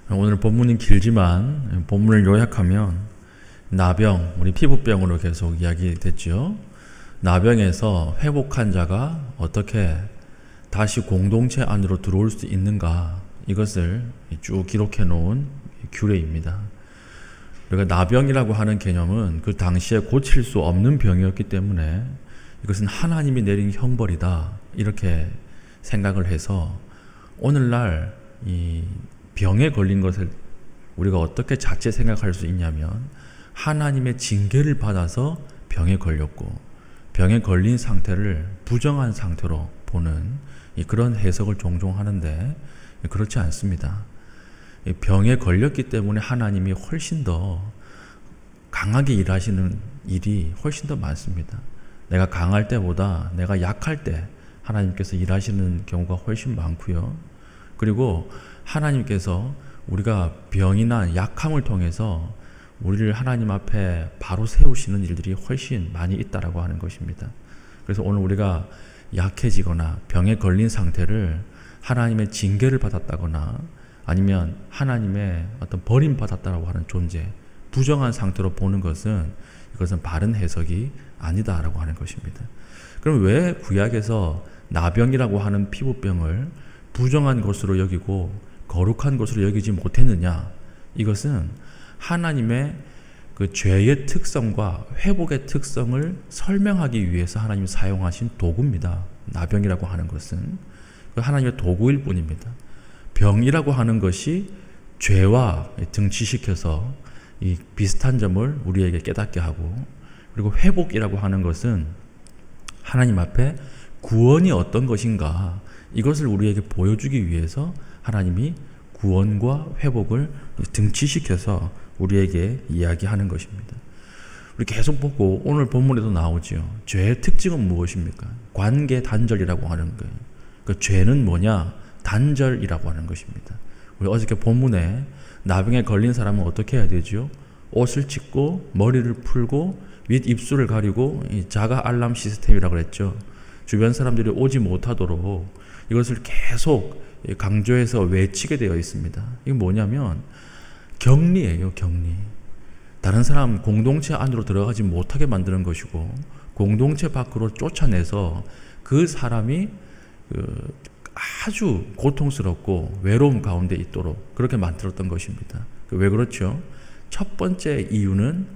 오늘 본문은 길지만 본문을 요약하면 나병, 우리 피부병으로 계속 이야기됐죠. 나병에서 회복한 자가 어떻게 다시 공동체 안으로 들어올 수 있는가, 이것을 쭉 기록해 놓은 규례입니다. 그러니까 나병이라고 하는 개념은 그 당시에 고칠 수 없는 병이었기 때문에 이것은 하나님이 내린 형벌이다, 이렇게 생각을 해서 오늘날 이 병에 걸린 것을 우리가 어떻게 자체 생각할 수 있냐면 하나님의 징계를 받아서 병에 걸렸고 병에 걸린 상태를 부정한 상태로 보는 그런 해석을 종종 하는데 그렇지 않습니다. 병에 걸렸기 때문에 하나님이 훨씬 더 강하게 일하시는 일이 훨씬 더 많습니다. 내가 강할 때보다 내가 약할 때 하나님께서 일하시는 경우가 훨씬 많고요. 그리고 하나님께서 우리가 병이나 약함을 통해서 우리를 하나님 앞에 바로 세우시는 일들이 훨씬 많이 있다라고 하는 것입니다. 그래서 오늘 우리가 약해지거나 병에 걸린 상태를 하나님의 징계를 받았다거나 아니면 하나님의 어떤 버림받았다라고 하는 존재, 부정한 상태로 보는 것은 이것은 바른 해석이 아니다라고 하는 것입니다. 그럼 왜 구약에서 나병이라고 하는 피부병을 부정한 것으로 여기고 거룩한 것으로 여기지 못했느냐? 이것은 하나님의 그 죄의 특성과 회복의 특성을 설명하기 위해서 하나님이 사용하신 도구입니다. 나병이라고 하는 것은 하나님의 도구일 뿐입니다. 병이라고 하는 것이 죄와 등치시켜서 이 비슷한 점을 우리에게 깨닫게 하고, 그리고 회복이라고 하는 것은 하나님 앞에 구원이 어떤 것인가, 이것을 우리에게 보여주기 위해서 하나님이 구원과 회복을 등치시켜서 우리에게 이야기하는 것입니다. 우리 계속 보고 오늘 본문에도 나오죠. 죄의 특징은 무엇입니까? 관계 단절이라고 하는 거예요. 그 죄는 뭐냐? 단절이라고 하는 것입니다. 우리 어저께 본문에 나병에 걸린 사람은 어떻게 해야 되죠? 옷을 찢고 머리를 풀고 윗 입술을 가리고 자가 알람 시스템이라고 그랬죠. 주변 사람들이 오지 못하도록 이것을 계속 강조해서 외치게 되어 있습니다. 이게 뭐냐면 격리예요, 격리. 다른 사람 공동체 안으로 들어가지 못하게 만드는 것이고 공동체 밖으로 쫓아내서 그 사람이 아주 고통스럽고 외로움 가운데 있도록 그렇게 만들었던 것입니다. 왜 그렇죠? 첫 번째 이유는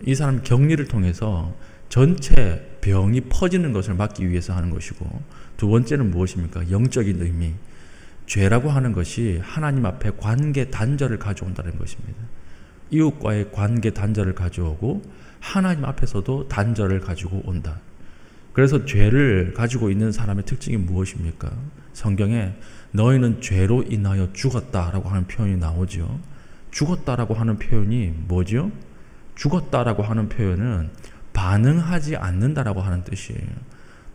이 사람 격리를 통해서 전체 병이 퍼지는 것을 막기 위해서 하는 것이고, 두 번째는 무엇입니까? 영적인 의미. 죄라고 하는 것이 하나님 앞에 관계 단절을 가져온다는 것입니다. 이웃과의 관계 단절을 가져오고 하나님 앞에서도 단절을 가지고 온다. 그래서 죄를 가지고 있는 사람의 특징이 무엇입니까? 성경에 너희는 죄로 인하여 죽었다라고 하는 표현이 나오죠. 죽었다라고 하는 표현이 뭐죠? 죽었다라고 하는 표현은 반응하지 않는다라고 하는 뜻이에요.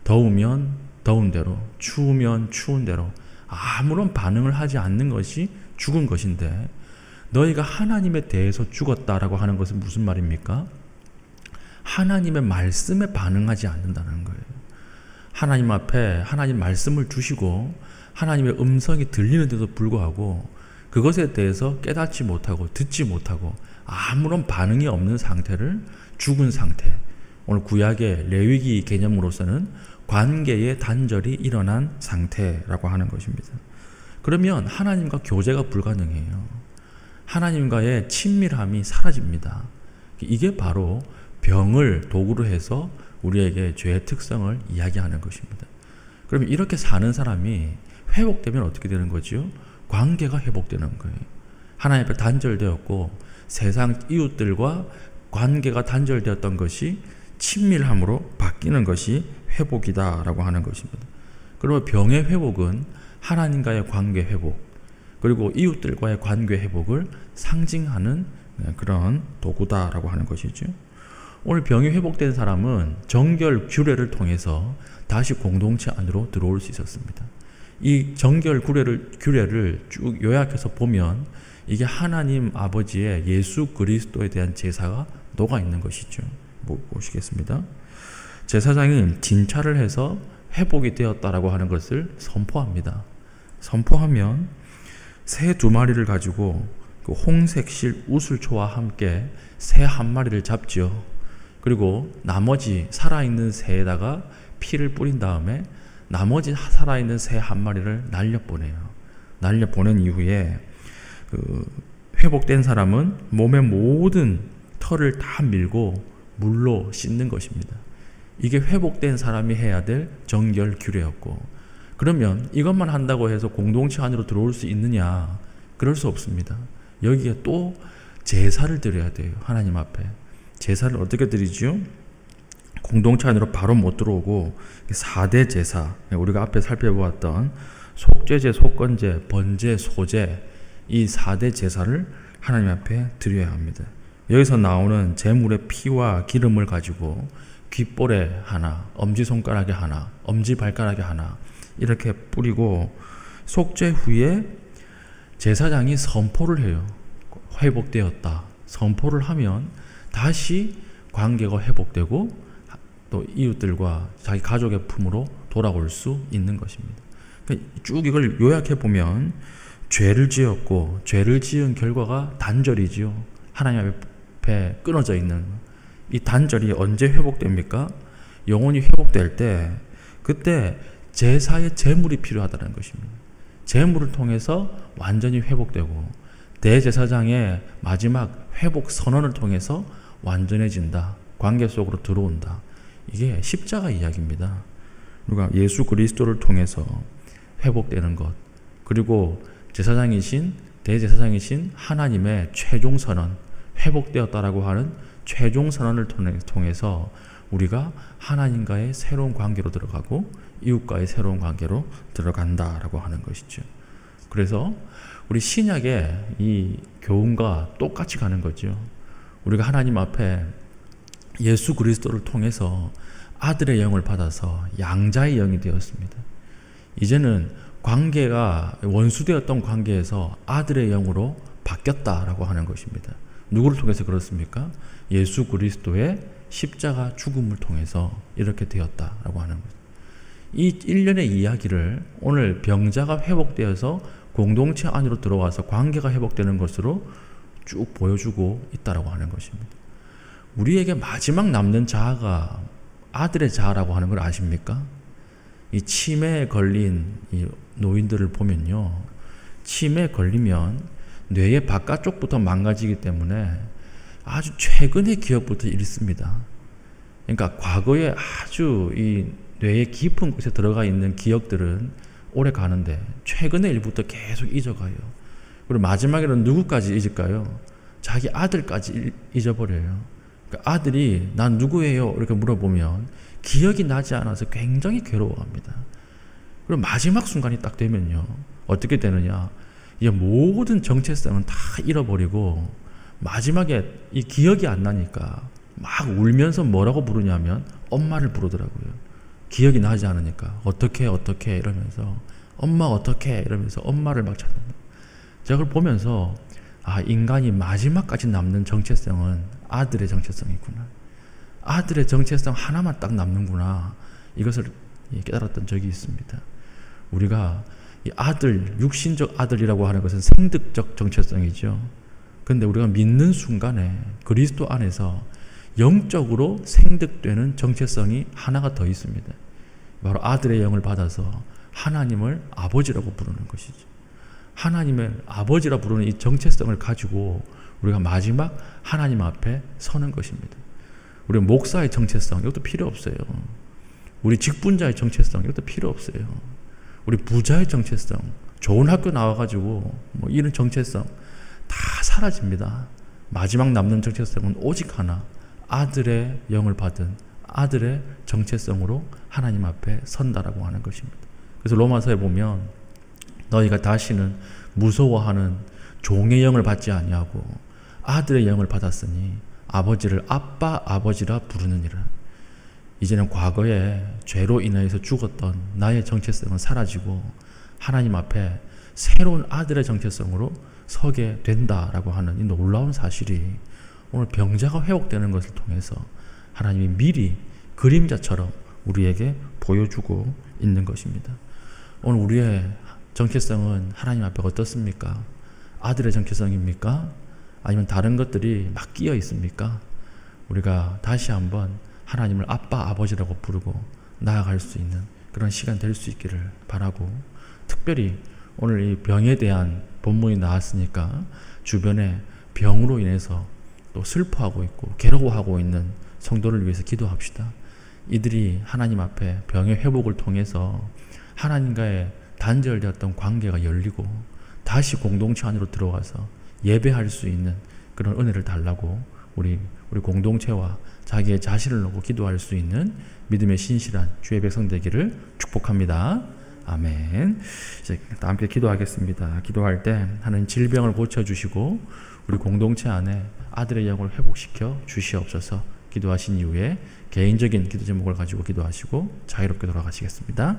더우면 더운 대로, 추우면 추운 대로 아무런 반응을 하지 않는 것이 죽은 것인데, 너희가 하나님에 대해서 죽었다라고 하는 것은 무슨 말입니까? 하나님의 말씀에 반응하지 않는다는 거예요. 하나님 앞에 하나님 말씀을 주시고 하나님의 음성이 들리는데도 불구하고 그것에 대해서 깨닫지 못하고 듣지 못하고 아무런 반응이 없는 상태를 죽은 상태, 오늘 구약의 레위기 개념으로서는 관계의 단절이 일어난 상태라고 하는 것입니다. 그러면 하나님과 교제가 불가능해요. 하나님과의 친밀함이 사라집니다. 이게 바로 병을 도구로 해서 우리에게 죄의 특성을 이야기하는 것입니다. 그러면 이렇게 사는 사람이 회복되면 어떻게 되는 거죠? 관계가 회복되는 거예요. 하나님 앞에 단절되었고 세상 이웃들과 관계가 단절되었던 것이 친밀함으로 바뀌는 것이 회복이다라고 하는 것입니다. 그러면 병의 회복은 하나님과의 관계 회복, 그리고 이웃들과의 관계 회복을 상징하는 그런 도구다라고 하는 것이죠. 오늘 병이 회복된 사람은 정결 규례를 통해서 다시 공동체 안으로 들어올 수 있었습니다. 이 정결 규례를 쭉 요약해서 보면 이게 하나님 아버지의 예수 그리스도에 대한 제사가 녹아 있는 것이죠. 보시겠습니다. 제사장이 진찰을 해서 회복이 되었다라고 하는 것을 선포합니다. 선포하면 새 2마리를 가지고 그 홍색실 우슬초와 함께 새 1마리를 잡지요. 그리고 나머지 살아있는 새에다가 피를 뿌린 다음에 나머지 살아있는 새 1마리를 날려보내요. 날려보낸 이후에 그 회복된 사람은 몸의 모든 털을 다 밀고 물로 씻는 것입니다. 이게 회복된 사람이 해야 될 정결 규례였고, 그러면 이것만 한다고 해서 공동체 안으로 들어올 수 있느냐? 그럴 수 없습니다. 여기에 또 제사를 드려야 돼요. 하나님 앞에. 제사를 어떻게 드리죠? 공동체 안으로 바로 못 들어오고 4대 제사, 우리가 앞에 살펴보았던 속죄제, 속건제, 번제, 소제, 이 4대 제사를 하나님 앞에 드려야 합니다. 여기서 나오는 제물의 피와 기름을 가지고 귓볼에 하나, 엄지손가락에 하나, 엄지발가락에 하나 이렇게 뿌리고, 속죄 후에 제사장이 선포를 해요. 회복되었다. 선포를 하면 다시 관계가 회복되고 또 이웃들과 자기 가족의 품으로 돌아올 수 있는 것입니다. 쭉 이걸 요약해 보면 죄를 지었고 죄를 지은 결과가 단절이지요. 하나님 앞에 끊어져 있는 이 단절이 언제 회복됩니까? 영혼이 회복될 때, 그때 제사의 제물이 필요하다는 것입니다. 제물을 통해서 완전히 회복되고 대제사장의 마지막 회복 선언을 통해서 완전해진다. 관계 속으로 들어온다. 이게 십자가 이야기입니다. 우리가 예수 그리스도를 통해서 회복되는 것, 그리고 제사장이신 대제사장이신 하나님의 최종 선언, 회복되었다라고 하는 최종 선언을 통해서 우리가 하나님과의 새로운 관계로 들어가고 이웃과의 새로운 관계로 들어간다라고 하는 것이죠. 그래서 우리 신약의 이 교훈과 똑같이 가는 거죠. 우리가 하나님 앞에 예수 그리스도를 통해서 아들의 영을 받아서 양자의 영이 되었습니다. 이제는 관계가 원수되었던 관계에서 아들의 영으로 바뀌었다라고 하는 것입니다. 누구를 통해서 그렇습니까? 예수 그리스도의 십자가 죽음을 통해서 이렇게 되었다라고 하는 것. 이 일련의 이야기를 오늘 병자가 회복되어서 공동체 안으로 들어와서 관계가 회복되는 것으로 쭉 보여주고 있다라고 하는 것입니다. 우리에게 마지막 남는 자아가 아들의 자아라고 하는 걸 아십니까? 이 치매에 걸린 이 노인들을 보면요, 치매에 걸리면 뇌의 바깥쪽부터 망가지기 때문에 아주 최근의 기억부터 잃습니다. 그러니까 과거에 아주 이 뇌의 깊은 곳에 들어가 있는 기억들은 오래 가는데 최근의 일부터 계속 잊어가요. 그리고 마지막에는 누구까지 잊을까요? 자기 아들까지 잊어버려요. 그러니까 아들이 난 누구예요? 이렇게 물어보면 기억이 나지 않아서 굉장히 괴로워합니다. 그리고 마지막 순간이 딱 되면요, 어떻게 되느냐? 이 모든 정체성은 다 잃어버리고 마지막에 이 기억이 안 나니까 막 울면서 뭐라고 부르냐면 엄마를 부르더라고요. 기억이 나지 않으니까 어떻게 이러면서 엄마 어떻게 이러면서 엄마를 막 찾는. 제가 그걸 보면서 아, 인간이 마지막까지 남는 정체성은 아들의 정체성이구나. 아들의 정체성 하나만 딱 남는구나. 이것을 깨달았던 적이 있습니다. 우리가 이 아들, 육신적 아들이라고 하는 것은 생득적 정체성이죠. 그런데 우리가 믿는 순간에 그리스도 안에서 영적으로 생득되는 정체성이 하나가 더 있습니다. 바로 아들의 영을 받아서 하나님을 아버지라고 부르는 것이죠. 하나님을 아버지라 부르는 이 정체성을 가지고 우리가 마지막 하나님 앞에 서는 것입니다. 우리 목사의 정체성, 이것도 필요 없어요. 우리 직분자의 정체성, 이것도 필요 없어요. 우리 부자의 정체성, 좋은 학교 나와가지고 뭐 이런 정체성 다 사라집니다. 마지막 남는 정체성은 오직 하나, 아들의 영을 받은 아들의 정체성으로 하나님 앞에 선다라고 하는 것입니다. 그래서 로마서에 보면 너희가 다시는 무서워하는 종의 영을 받지 아니하고 아들의 영을 받았으니 아버지를 아빠 아버지라 부르느니라. 이제는 과거에 죄로 인해서 죽었던 나의 정체성은 사라지고 하나님 앞에 새로운 아들의 정체성으로 서게 된다라고 하는 이 놀라운 사실이 오늘 병자가 회복되는 것을 통해서 하나님이 미리 그림자처럼 우리에게 보여주고 있는 것입니다. 오늘 우리의 정체성은 하나님 앞에 어떻습니까? 아들의 정체성입니까? 아니면 다른 것들이 막 끼어 있습니까? 우리가 다시 한번 하나님을 아빠, 아버지라고 부르고 나아갈 수 있는 그런 시간 될 수 있기를 바라고, 특별히 오늘 이 병에 대한 본문이 나왔으니까 주변에 병으로 인해서 또 슬퍼하고 있고 괴로워하고 있는 성도를 위해서 기도합시다. 이들이 하나님 앞에 병의 회복을 통해서 하나님과의 단절되었던 관계가 열리고 다시 공동체 안으로 들어와서 예배할 수 있는 그런 은혜를 달라고 우리 공동체와 자기의 자신을 놓고 기도할 수 있는 믿음의 신실한 주의 백성 되기를 축복합니다. 아멘. 이제 함께 기도하겠습니다. 기도할 때 하나님 질병을 고쳐주시고 우리 공동체 안에 아들의 영을 회복시켜 주시옵소서. 기도하신 이후에 개인적인 기도 제목을 가지고 기도하시고 자유롭게 돌아가시겠습니다.